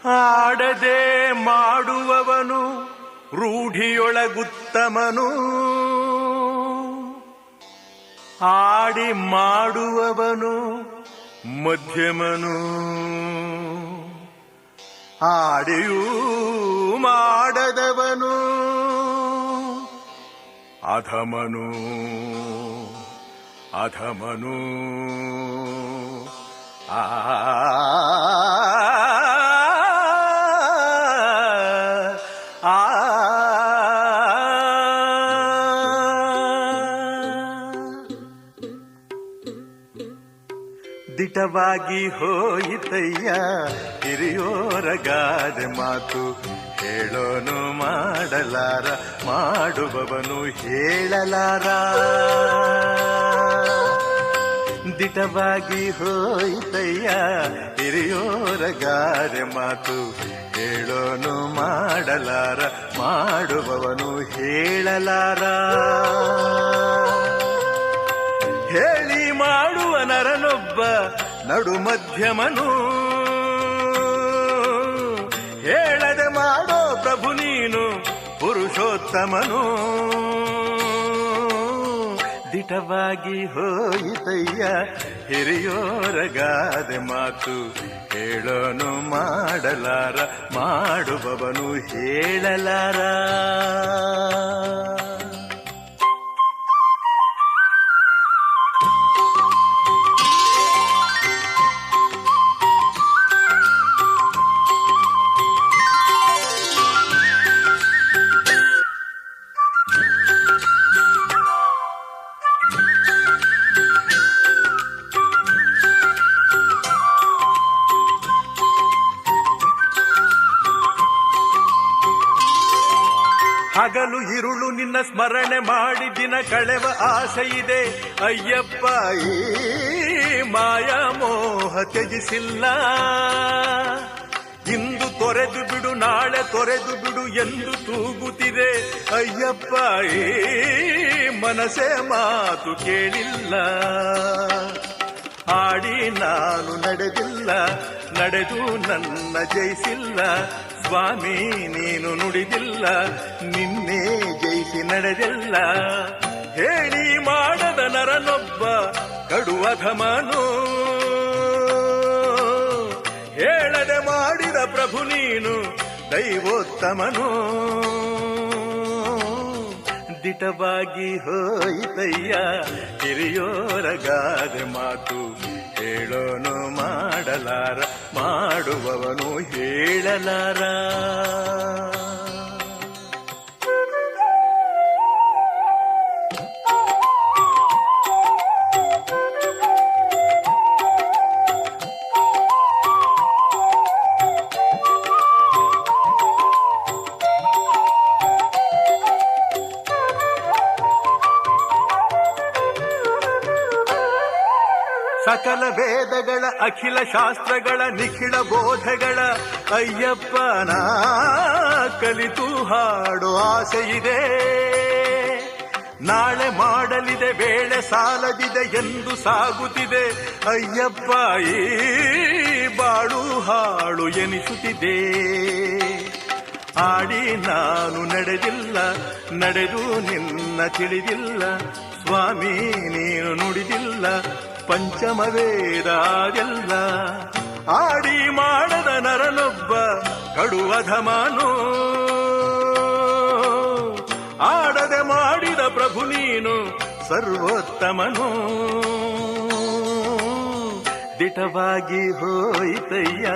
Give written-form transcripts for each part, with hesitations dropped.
ಆಡದೆ ಮಾಡುವವನು ರೂಢಿಯೊಳಗುತ್ತಮನು, ಆಡಿ ಮಾಡುವವನು ಮಧ್ಯಮನು, ಆಡಿಯೂ ಮಾಡದವನು ಅಧಮನು ಅಧಮನು. ಆ ದಿಟವಾಗಿ ಹೋಯಿತಯ್ಯ ಹಿರಿಯೋರಗಾದೆ ಮಾತು, ಹೇಳೋನು ಮಾಡಲಾರ ಮಾಡುವವನು ಹೇಳಲಾರ. ದಿಟವಾಗಿ ಹೋಯಿತಯ್ಯ ಹಿರಿಯೋರಗಾದೆ ಮಾತು, ಹೇಳೋನು ಮಾಡಲಾರ ಮಾಡುವವನು ಹೇಳಲಾರ. ಹೇಳಿ ಮಾಡುವ ನರನೊಬ್ಬ ನಡು ಮಧ್ಯಮನು, ಹೇಳದೆ ಮಾಡೋ ಪ್ರಭು ನೀನು ಪುರುಷೋತ್ತಮನು. ದಿಟವಾಗಿ ಹೋಯಿತಯ್ಯ ಹಿರಿಯೋರಗಾದೆ ಮಾತು, ಹೇಳೋನು ಮಾಡಲಾರ ಮಾಡುವವನು ಹೇಳಲಾರ. ಹಗಲು ಇರುಳು ನಿನ್ನ ಸ್ಮರಣೆ ಮಾಡಿ ದಿನ ಕಳೆವ ಆಸೆ ಇದೆ ಅಯ್ಯಪ್ಪ, ಈ ಮಾಯಾ ಮೋಹ ತ್ಯಜಿಸಿಲ್ಲ. ಇಂದು ತೊರೆದು ಬಿಡು ನಾಳೆ ತೊರೆದು ಬಿಡು ಎಂದು ತೂಗುತ್ತಿದೆ ಅಯ್ಯಪ್ಪ, ಈ ಮನಸೇ ಮಾತು ಕೇಳಿಲ್ಲ. ಆಡಿ ನಾನು ನಡೆದಿಲ್ಲ, ನಡೆದು ನನ್ನ ಜಯಿಸಿಲ್ಲ. ಸ್ವಾಮಿ ನೀನು ನುಡಿದಿಲ್ಲ, ನಿನ್ನೆ ಜಯಿಸಿ ನಡೆದಿಲ್ಲ. ಹೇಳಿ ಮಾಡದ ನರನೊಬ್ಬ ಕಡುವಧಮನು, ಹೇಳದೆ ಮಾಡಿದ ಪ್ರಭು ನೀನು ದೈವೋತ್ತಮನು. ದಿಟವಾಗಿ ಹೋಯಿತಯ್ಯ ಹಿರಿಯೋರಗಾದೆ ಮಾತು, ಹೇಳೋನು ಮಾಡಲಾರ ಮಾಡುವವನು ಹೇಳಲಾರ. ಸಕಲ ವೇದಗಳ ಅಖಿಲ ಶಾಸ್ತ್ರಗಳ ನಿಖಿಳ ಬೋಧೆಗಳ ಅಯ್ಯಪ್ಪನ ಕಲಿತು ಹಾಡು ಆಸೆಯಿದೆ. ನಾಳೆ ಮಾಡಲಿದೆ ವೇಳೆ ಸಾಲದಿದೆ ಎಂದು ಸಾಗುತ್ತಿದೆ ಅಯ್ಯಪ್ಪ, ಈ ಬಾಳು ಹಾಳು ಎನಿಸುತ್ತಿದೆ. ಆಡಿ ನಾನು ನಡೆದಿಲ್ಲ, ನಡೆದು ನಿನ್ನ ತಿಳಿದಿಲ್ಲ. ಸ್ವಾಮಿ ನೀನು ನುಡಿದಿಲ್ಲ, ಪಂಚಮ ವೇದ ಅದೆಲ್ಲ. ಆಡಿ ಮಾಡದ ನರನೊಬ್ಬ ಕಡುವಧಮನು, ಆಡದೆ ಮಾಡಿದ ಪ್ರಭು ನೀನು ಸರ್ವೋತ್ತಮನು. ದಿಟವಾಗಿ ಹೋಯಿತಯ್ಯ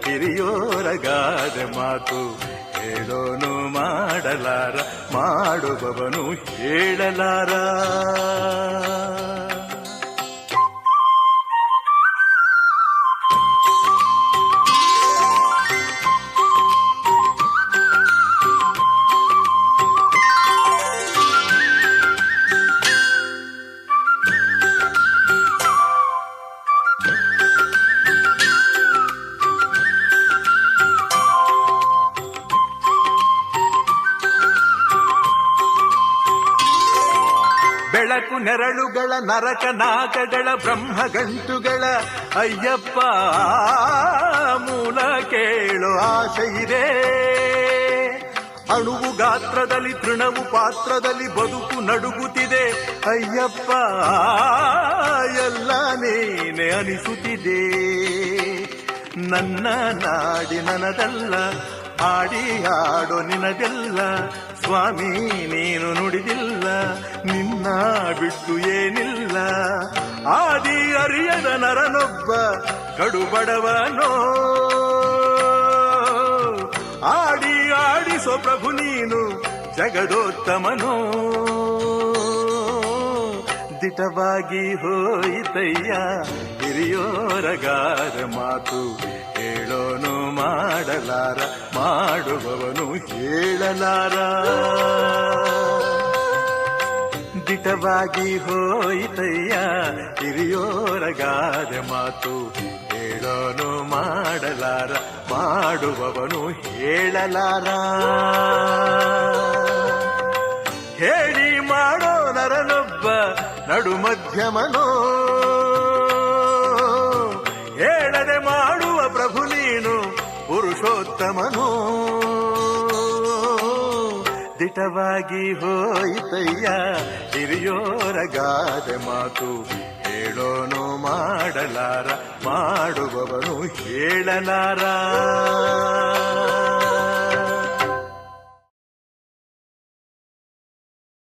ಹಿರಿಯೋರಗಾದೆ ಮಾತು, ಹೇಳೋನು ಮಾಡಲಾರ ಮಾಡುವವನು ಹೇಳಲಾರ. ಬೆಳಕು ನೆರಳುಗಳ ನರಕ ನಾಕಗಳ ಬ್ರಹ್ಮಗಂಟುಗಳ ಅಯ್ಯಪ್ಪ ಮೂಲ ಕೇಳೋ ಆಸೆ ಇದೆ. ಅಣುವು ಗಾತ್ರದಲ್ಲಿ ತೃಣವು ಪಾತ್ರದಲ್ಲಿ ಬದುಕು ನಡುಗುತ್ತಿದೆ ಅಯ್ಯಪ್ಪ ಎಲ್ಲ ನೀನೆ ಅನಿಸುತ್ತಿದೆ. ನನ್ನ ನಾಡಿ ನನದಲ್ಲ, ಆಡಿ ಆಡೋ ನಿನದೆಲ್ಲ, ಸ್ವಾಮಿ ನೀನು ನುಡಿದಿಲ್ಲ, ನಿನ್ನ ಬಿಟ್ಟು ಏನಿಲ್ಲ. ಆದಿ ಅರಿಯದ ನರನೊಬ್ಬ ಕಡುಬಡವನೋ, ಆಡಿ ಆಡಿಸೋ ಪ್ರಭು ನೀನು ಜಗದೋತ್ತಮನೋ. ದಿಟವಾಗಿ ಹೋಯಿತಯ್ಯ ಹಿರಿಯೋರಗಾರ ಮಾತು, ಹೇಳೋನು ಮಾಡಲಾರ, ಮಾಡುವವನು ಹೇಳಲಾರ. ದಿಟವಾಗಿ ಹೋಯಿತಯ್ಯ ಹಿರಿಯೋರಗಾರ ಮಾತು, ಹೇಳೋನು ಮಾಡಲಾರ, ಮಾಡುವವನು ಹೇಳಲಾರ. ಹೇಳಿ ಮಾಡೋ ನರನೊಬ್ಬ ನಡು ಮಧ್ಯಮನೋ, ಹೇಳದೆ ಮಾಡುವ ಪ್ರಭು ನೀನು ಪುರುಷೋತ್ತಮನೋ. ದಿಟವಾಗಿ ಹೋಯಿತಯ್ಯ ಹಿರಿಯೋರಗಾದೆ ಮಾತು, ಹೇಳೋನು ಮಾಡಲಾರ, ಮಾಡುವವನು ಹೇಳಲಾರ.